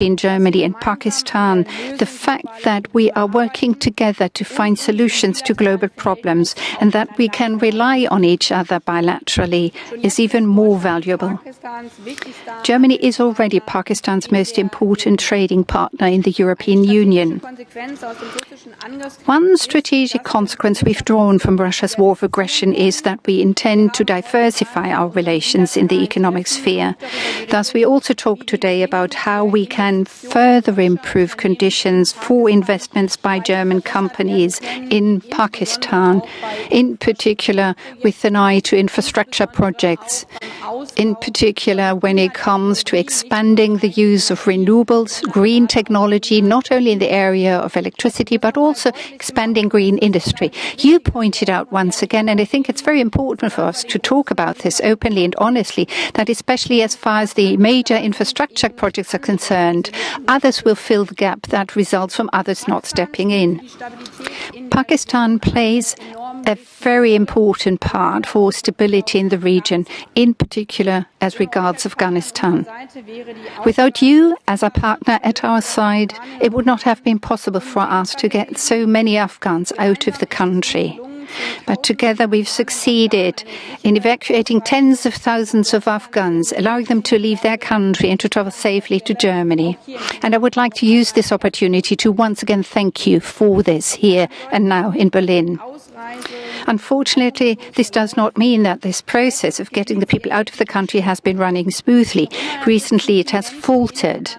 in Germany and Pakistan, the fact that we are working together to find solutions to global problems and that we can rely on each other bilaterally is even more valuable. Germany is already Pakistan's most important trading partner in the European Union. One strategic consequence we've drawn from Russia's war of aggression is that we intend to diversify our relations in the economic sphere. Thus, we also talk today about how we can further improve conditions for investments by German companies in Pakistan, in particular with an eye to infrastructure projects, in particular when it comes to expanding the use of renewables, green technology, not only in the area of electricity, but also expanding green industry. You pointed out once again, and I think it's very important for us to talk about this openly and honestly, that especially as far as the major infrastructure projects are concerned, others will fill the gap that results from others not stepping in. Pakistan plays a very important part for stability in the region, in particular as regards Afghanistan. Without you as a partner at our side, it would not have been possible for us to get so many Afghans out of the country. But together we've succeeded in evacuating tens of thousands of Afghans, allowing them to leave their country and to travel safely to Germany. And I would like to use this opportunity to once again thank you for this here and now in Berlin. Unfortunately, this does not mean that this process of getting the people out of the country has been running smoothly. Recently, it has faltered.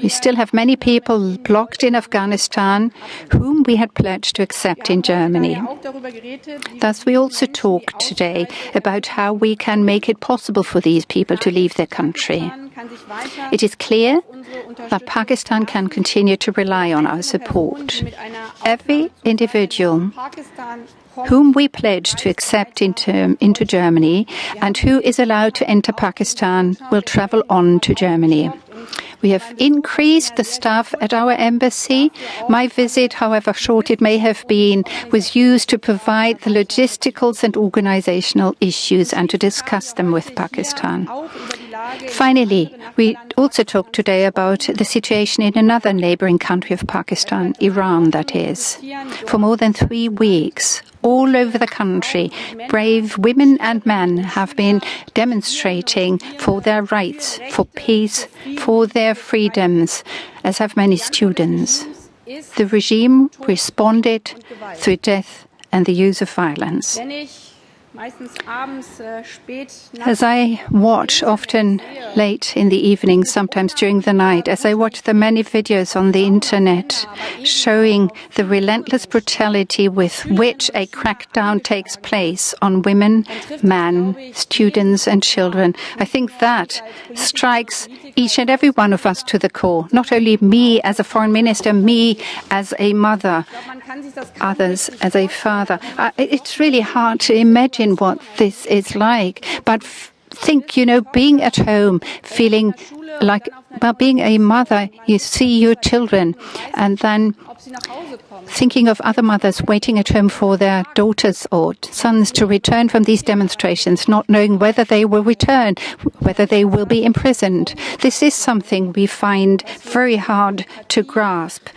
We still have many people blocked in Afghanistan whom we had pledged to accept in Germany. Thus, we also talk today about how we can make it possible for these people to leave their country. It is clear that Pakistan can continue to rely on our support. Every individual whom we pledge to accept into Germany and who is allowed to enter Pakistan will travel on to Germany. We have increased the staff at our embassy. My visit, however short it may have been, was used to provide the logisticals and organizational issues and to discuss them with Pakistan. Finally, we also talked today about the situation in another neighboring country of Pakistan, Iran, that is. For more than 3 weeks, all over the country, brave women and men have been demonstrating for their rights, for peace, for their freedoms, as have many students. The regime responded through death and the use of violence. As I watch, often late in the evening, sometimes during the night, as I watch the many videos on the internet showing the relentless brutality with which a crackdown takes place on women, men, students and children, I think that strikes each and every one of us to the core. Not only me as a foreign minister, me as a mother, others as a father. It's really hard to imagine what this is like. But think, being at home, feeling like, being a mother, you see your children, and then thinking of other mothers waiting at home for their daughters or sons to return from these demonstrations, not knowing whether they will return, whether they will be imprisoned. This is something we find very hard to grasp.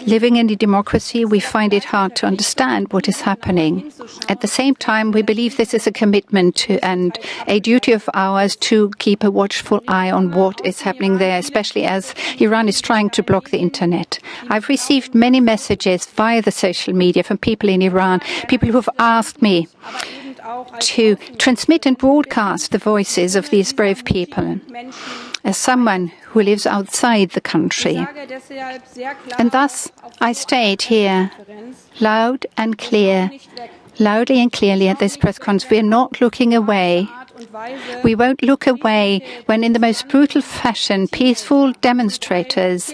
Living in a democracy, we find it hard to understand what is happening. At the same time, we believe this is a commitment and a duty of ours to keep a watchful eye on what is happening there, especially as Iran is trying to block the internet. I've received many messages via the social media from people in Iran, people who have asked me to transmit and broadcast the voices of these brave people. As someone who lives outside the country. And thus, I state here, loudly and clearly at this press conference, we are not looking away. We won't look away when in the most brutal fashion, peaceful demonstrators,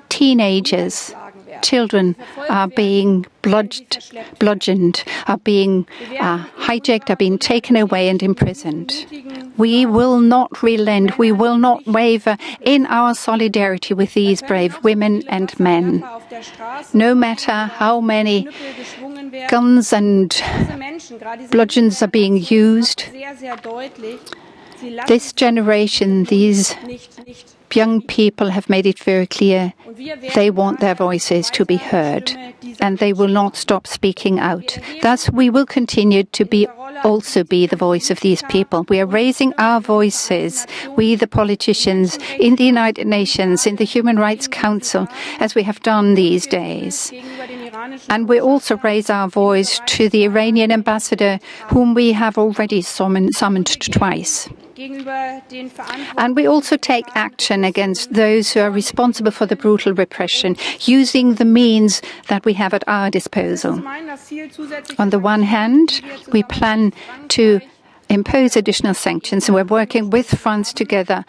teenagers, children are being bludgeoned, are being hijacked, are being taken away and imprisoned. We will not relent. We will not waver in our solidarity with these brave women and men. No matter how many guns and bludgeons are being used, this generation, these young people have made it very clear they want their voices to be heard, and they will not stop speaking out. Thus, we will continue to also be the voice of these people. We are raising our voices, we the politicians, in the United Nations, in the Human Rights Council, as we have done these days. And we also raise our voice to the Iranian ambassador, whom we have already summoned twice. And we also take action against those who are responsible for the brutal repression, using the means that we have at our disposal. On the one hand, we plan to impose additional sanctions. We're working with France together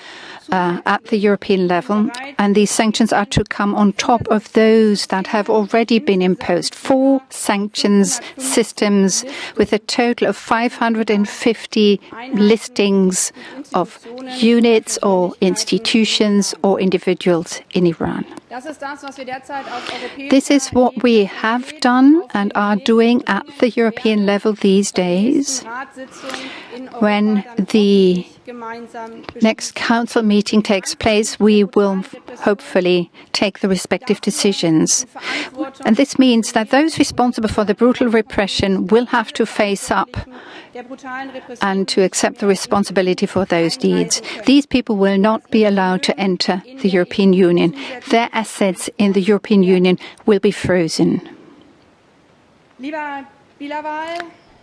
at the European level, and these sanctions are to come on top of those that have already been imposed. 4 sanctions systems with a total of 550 listings of units or institutions or individuals in Iran. This is what we have done and are doing at the European level these days. When the next Council meeting takes place, we will hopefully take the respective decisions. And this means that those responsible for the brutal repression will have to face up and to accept the responsibility for those deeds. These people will not be allowed to enter the European Union. Their assets in the European Union will be frozen.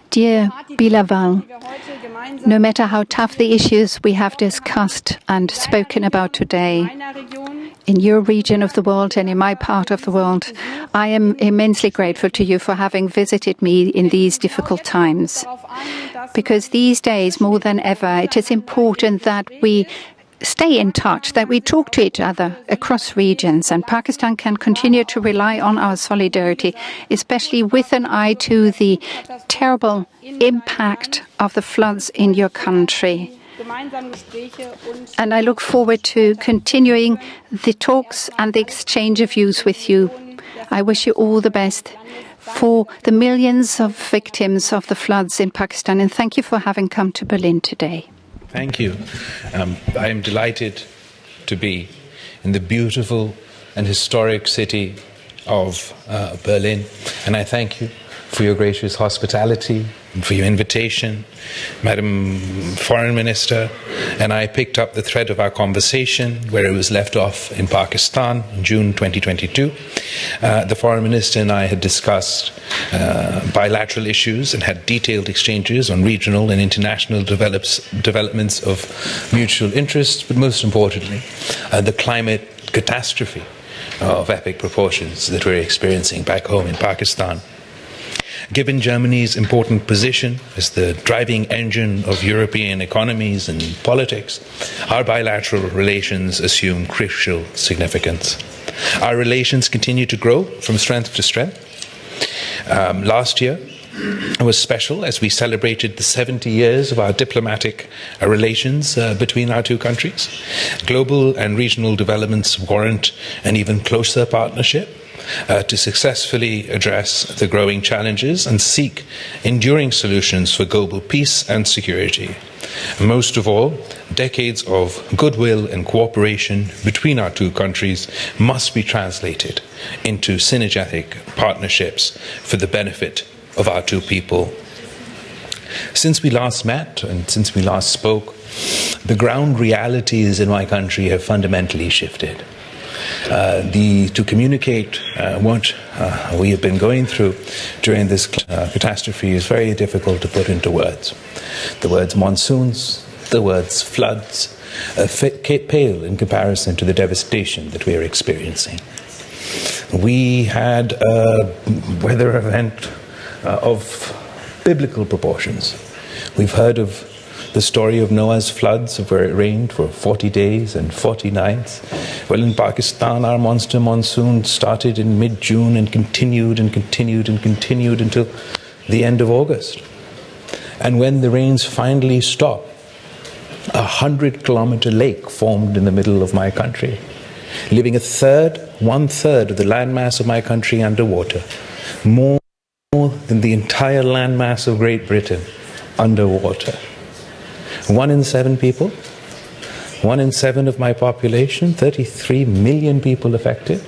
Dear Bilawal, no matter how tough the issues we have discussed and spoken about today, in your region of the world and in my part of the world, I am immensely grateful to you for having visited me in these difficult times. Because these days, more than ever, it is important that we stay in touch, that we talk to each other across regions, and Pakistan can continue to rely on our solidarity, especially with an eye to the terrible impact of the floods in your country. And I look forward to continuing the talks and the exchange of views with you. I wish you all the best for the millions of victims of the floods in Pakistan, and thank you for having come to Berlin today. Thank you. I am delighted to be in the beautiful and historic city of Berlin, and I thank you for your gracious hospitality and for your invitation, Madam Foreign Minister. And I picked up the thread of our conversation where it was left off in Pakistan in June 2022. The Foreign Minister and I had discussed bilateral issues and had detailed exchanges on regional and international developments of mutual interest, but most importantly, the climate catastrophe of epic proportions that we're experiencing back home in Pakistan. Given Germany's important position as the driving engine of European economies and politics, our bilateral relations assume crucial significance. Our relations continue to grow from strength to strength. Last year was special as we celebrated the 70 years of our diplomatic relations between our two countries. Global and regional developments warrant an even closer partnership to successfully address the growing challenges and seek enduring solutions for global peace and security. Most of all, decades of goodwill and cooperation between our two countries must be translated into synergetic partnerships for the benefit of our two people. Since we last met and since we last spoke, the ground realities in my country have fundamentally shifted. To communicate what we have been going through during this catastrophe is very difficult to put into words. The words monsoons, the words floods, pale in comparison to the devastation that we are experiencing. We had a weather event of biblical proportions. We've heard of the story of Noah's floods, where it rained for 40 days and 40 nights. Well, in Pakistan, our monster monsoon started in mid-June and continued and continued and continued until the end of August. And when the rains finally stopped, a 100-kilometer lake formed in the middle of my country, leaving one-third of the landmass of my country underwater, more than the entire landmass of Great Britain underwater. 1 in 7 people 1 in 7 of my population, 33 million people affected,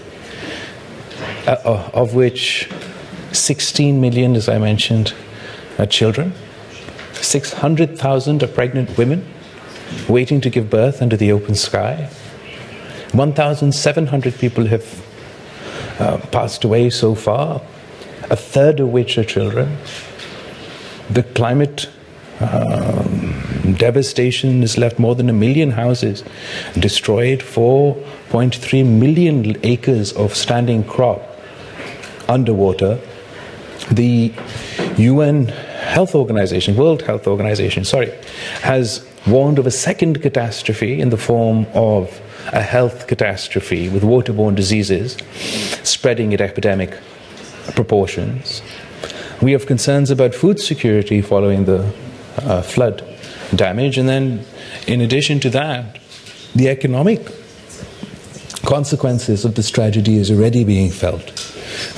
of which 16 million, as I mentioned, are children. 600,000 are pregnant women waiting to give birth under the open sky. 1,700 people have passed away so far, a third of which are children. The climate devastation has left more than 1 million houses destroyed, 4.3 million acres of standing crop underwater. The UN Health Organization, World Health Organization, has warned of a second catastrophe in the form of a health catastrophe with waterborne diseases spreading at epidemic proportions. We have concerns about food security following the flood damage, and then in addition to that, the economic consequences of this tragedy is already being felt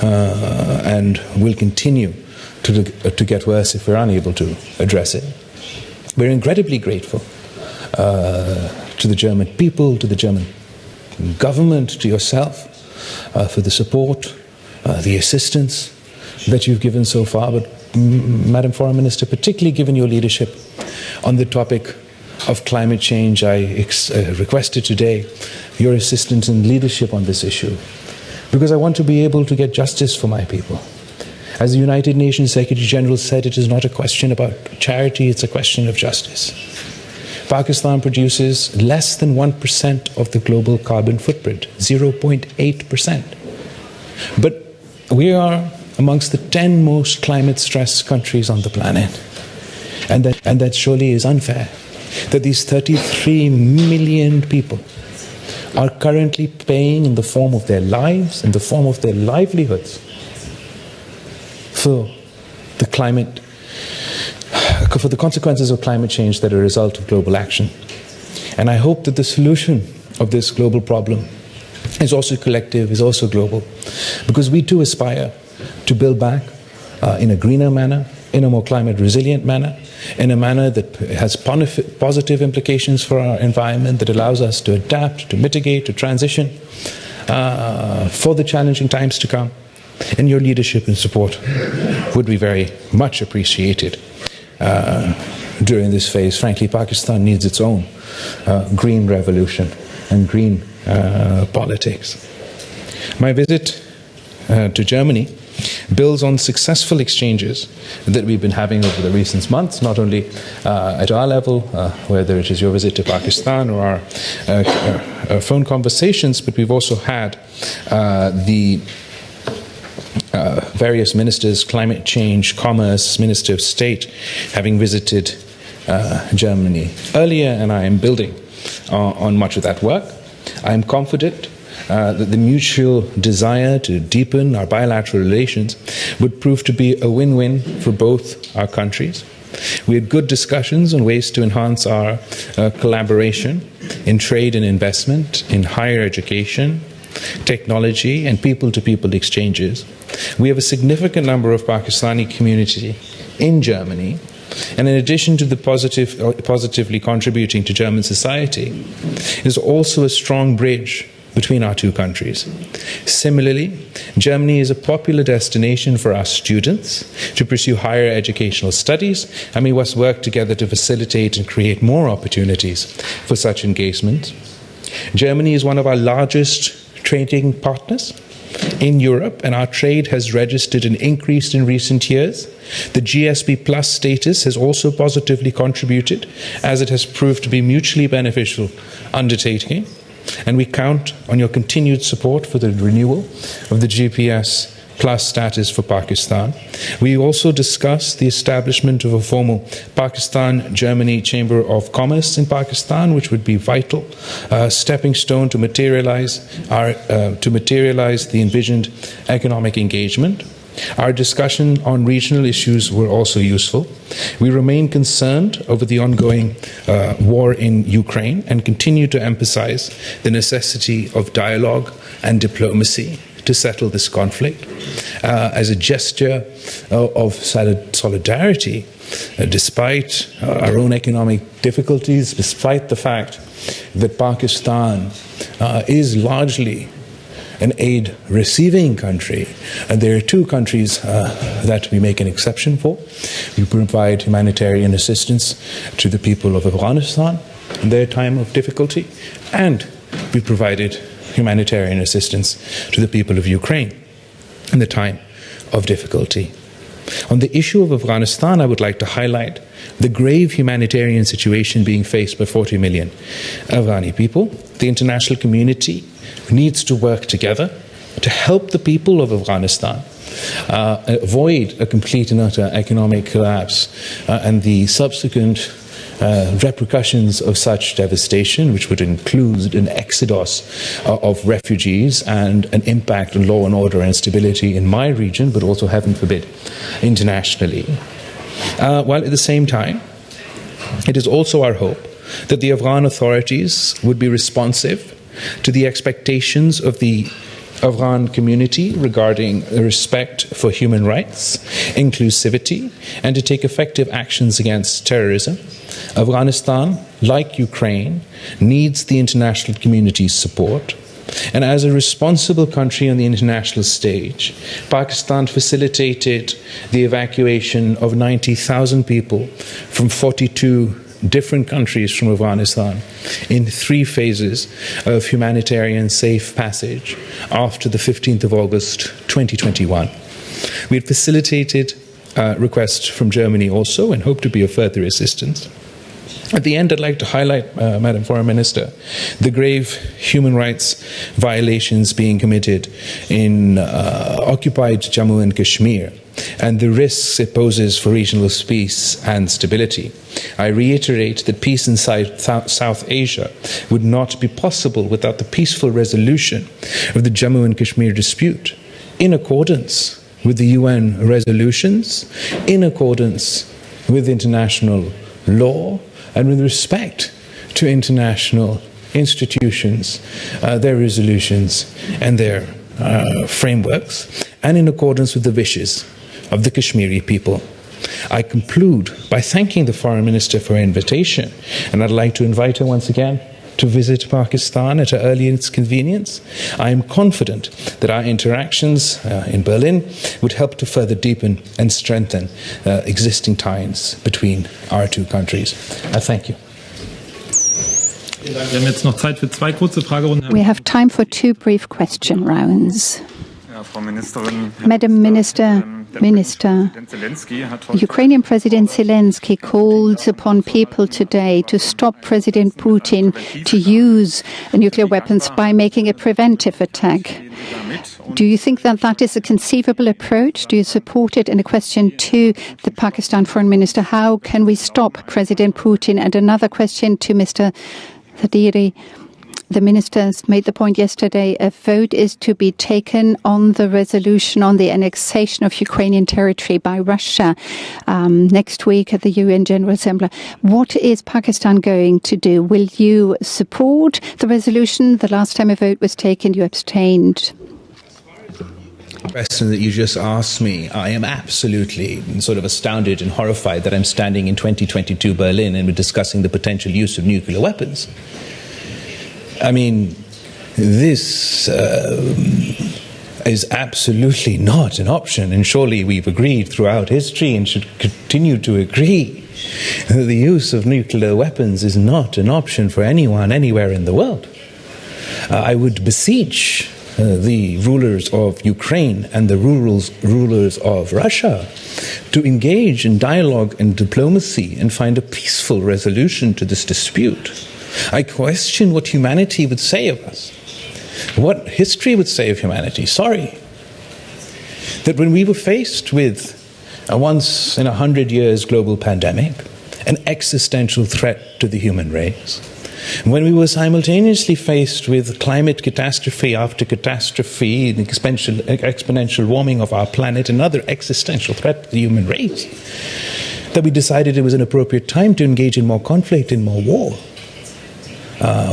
and will continue to get worse if we're unable to address it. We're incredibly grateful to the German people, to the German government, to yourself for the support, the assistance that you've given so far, but Madam Foreign Minister, particularly given your leadership on the topic of climate change, I requested today your assistance and leadership on this issue, because I want to be able to get justice for my people. As the United Nations Secretary General said, it is not a question about charity, it's a question of justice. Pakistan produces less than 1% of the global carbon footprint, 0.8%. But we are amongst the 10 most climate-stressed countries on the planet. And that surely is unfair, that these 33 million people are currently paying in the form of their lives, in the form of their livelihoods, for the consequences of climate change that are a result of global action. And I hope that the solution of this global problem is also collective, is also global, because we too aspire to build back in a greener manner, in a more climate resilient manner, in a manner that has positive implications for our environment, that allows us to adapt, to mitigate, to transition for the challenging times to come. And your leadership and support would be very much appreciated during this phase. Frankly, Pakistan needs its own green revolution and green politics. My visit to Germany builds on successful exchanges that we've been having over the recent months, not only at our level, whether it is your visit to Pakistan or our phone conversations, but we've also had the various ministers, climate change, commerce, Minister of State, having visited Germany earlier, and I am building on much of that work. I am confident that the mutual desire to deepen our bilateral relations would prove to be a win-win for both our countries. We had good discussions on ways to enhance our collaboration in trade and investment, in higher education, technology, and people-to-people exchanges. We have a significant number of Pakistani community in Germany, and in addition to the positively contributing to German society, is also a strong bridge between our two countries. Similarly, Germany is a popular destination for our students to pursue higher educational studies, and we must work together to facilitate and create more opportunities for such engagement. Germany is one of our largest trading partners in Europe, and our trade has registered an increase in recent years. The GSP Plus status has also positively contributed, as it has proved to be mutually beneficial undertaking, and we count on your continued support for the renewal of the GPS Plus status for Pakistan. We also discussed the establishment of a formal Pakistan-Germany Chamber of Commerce in Pakistan, which would be vital stepping stone to materialize the envisioned economic engagement. Our discussion on regional issues were also useful. We remain concerned over the ongoing war in Ukraine and continue to emphasize the necessity of dialogue and diplomacy to settle this conflict as a gesture of solidarity, despite our own economic difficulties, despite the fact that Pakistan is largely an aid-receiving country. And there are two countries that we make an exception for. We provide humanitarian assistance to the people of Afghanistan in their time of difficulty, and we provided humanitarian assistance to the people of Ukraine in the time of difficulty. On the issue of Afghanistan, I would like to highlight the grave humanitarian situation being faced by 40 million Afghani people. The international community needs to work together to help the people of Afghanistan avoid a complete and utter economic collapse and the subsequent repercussions of such devastation, which would include an exodus of refugees and an impact on law and order and stability in my region, but also, heaven forbid, internationally. While at the same time, it is also our hope that the Afghan authorities would be responsive to the expectations of the Afghan community regarding respect for human rights, inclusivity, and to take effective actions against terrorism. Afghanistan, like Ukraine, needs the international community's support. And as a responsible country on the international stage, Pakistan facilitated the evacuation of 90,000 people from 42 different countries from Afghanistan in 3 phases of humanitarian safe passage after the 15th of August 2021. We had facilitated requests from Germany also and hope to be of further assistance. At the end, I'd like to highlight, Madam Foreign Minister, the grave human rights violations being committed in occupied Jammu and Kashmir and the risks it poses for regional peace and stability. I reiterate that peace in South Asia would not be possible without the peaceful resolution of the Jammu and Kashmir dispute, in accordance with the UN resolutions, in accordance with international law, and with respect to international institutions, their resolutions and their frameworks, and in accordance with the wishes of the Kashmiri people. I conclude by thanking the Foreign Minister for her invitation, and I'd like to invite her once again to visit Pakistan at her earliest convenience. I am confident that our interactions in Berlin would help to further deepen and strengthen existing ties between our two countries. Thank you. We have time for 2 brief question rounds. Madam Minister, Ukrainian President Zelensky called upon people today to stop President Putin to use nuclear weapons by making a preventive attack. Do you think that that is a conceivable approach? Do you support it? And a question to the Pakistan Foreign Minister, how can we stop President Putin? And another question to Mr. Zadiri. The ministers made the point yesterday, a vote is to be taken on the resolution on the annexation of Ukrainian territory by Russia next week at the UN General Assembly. What is Pakistan going to do? Will you support the resolution? The last time a vote was taken, you abstained. Question that you just asked me, I am absolutely sort of astounded and horrified that I'm standing in 2022 Berlin and we're discussing the potential use of nuclear weapons. I mean, this is absolutely not an option, and surely we've agreed throughout history and should continue to agree that the use of nuclear weapons is not an option for anyone anywhere in the world. I would beseech the rulers of Ukraine and the rulers of Russia to engage in dialogue and diplomacy and find a peaceful resolution to this dispute. I question what humanity would say of us, what history would say of humanity. Sorry. That when we were faced with a once in 100 years global pandemic, an existential threat to the human race, when we were simultaneously faced with climate catastrophe after catastrophe, the exponential warming of our planet, another existential threat to the human race, that we decided it was an appropriate time to engage in more conflict and more war.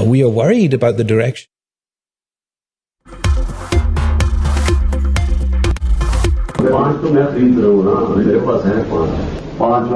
We are worried about the direction. 5 तो मैं खरीद रहा हूँ ना, मेरे पास है 5